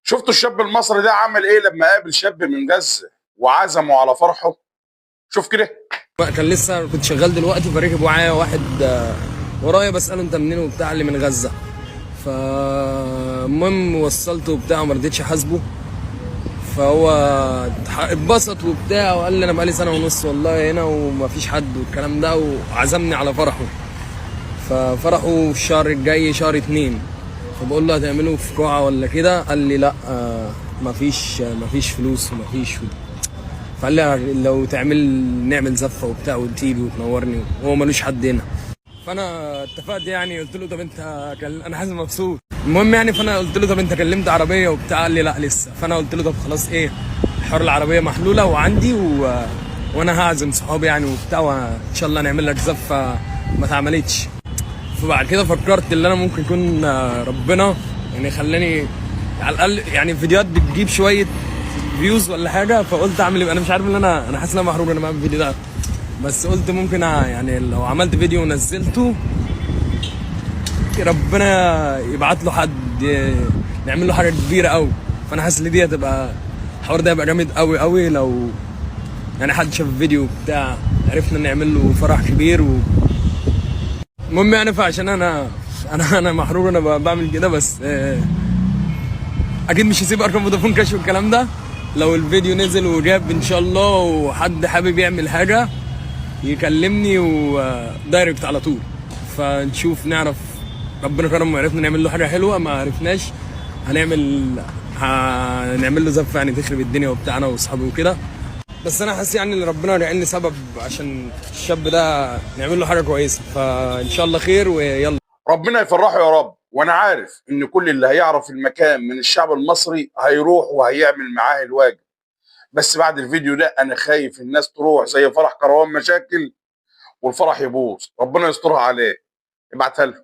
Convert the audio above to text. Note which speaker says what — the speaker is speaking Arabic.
Speaker 1: شفتوا الشاب المصري ده عمل ايه لما قابل شاب من غزة وعزمه على فرحه؟ شوف كده.
Speaker 2: كان لسه كنت شغال دلوقتي، فركب معايا واحد ورايا بسأله انت منين وبتاع، اللي من غزة. فالمهم وصلته وبتاع وما رضيتش احاسبه، فهو اتبسط وبتاع وقال لي انا بقالي سنة ونص والله هنا ومفيش حد والكلام ده، وعزمني على فرحه. ففرحه الشهر الجاي شهر 2. فبقول له هتعمله في قاعة ولا كده؟ قال لي لا، مفيش فلوس ومفيش. فقال لي لو نعمل زفه وبتاع وتيجي وتنورني، وهو ملوش حد هنا. فانا اتفقت يعني، قلت له طب انت انا حاسس مبسوط. المهم يعني، فانا قلت له طب انت كلمت عربيه وبتاع؟ قال لي لا لسه. فانا قلت له طب خلاص، ايه حوار العربيه محلوله وعندي وانا هعزم صحابي يعني وبتاع، وان شاء الله نعمل لك زفه ما اتعملتش. فبعد كده فكرت ان انا ممكن يكون ربنا يعني خلاني على الاقل يعني فيديوهات بتجيب شويه فيوز ولا حاجه. فقلت اعمل ايه؟ انا مش عارف ان انا حاسس ان انا محروق انا بعمل الفيديو ده، بس قلت ممكن يعني لو عملت فيديو ونزلته ربنا يبعت له حد نعمل له حاجه كبيره قوي. فانا حاسس ان دي هتبقى الحوار ده هيبقى جامد قوي قوي، لو يعني حد شاف الفيديو بتاع عرفنا نعمل له فرح كبير المهم يعني، فعشان انا محروق انا بعمل كده، بس اكيد مش هسيب ارقام فودافون كاش والكلام ده. لو الفيديو نزل وجاب ان شاء الله وحد حابب يعمل حاجه يكلمني ودايركت على طول، فنشوف نعرف. ربنا كرم وعرفنا نعمل له حاجه حلوه، ما عرفناش هنعمل له زفه يعني تخرب الدنيا وبتاع، انا واصحابي وكده. بس انا حاسس يعني ان ربنا جعلني سبب عشان الشاب ده نعمل له حاجه كويسه، فان شاء الله خير ويلا.
Speaker 1: ربنا يفرحه يا رب، وانا عارف ان كل اللي هيعرف المكان من الشعب المصري هيروح وهيعمل معاه الواجب. بس بعد الفيديو ده انا خايف الناس تروح زي فرح كروان مشاكل والفرح يبوظ. ربنا يسترها عليه. ابعتها له.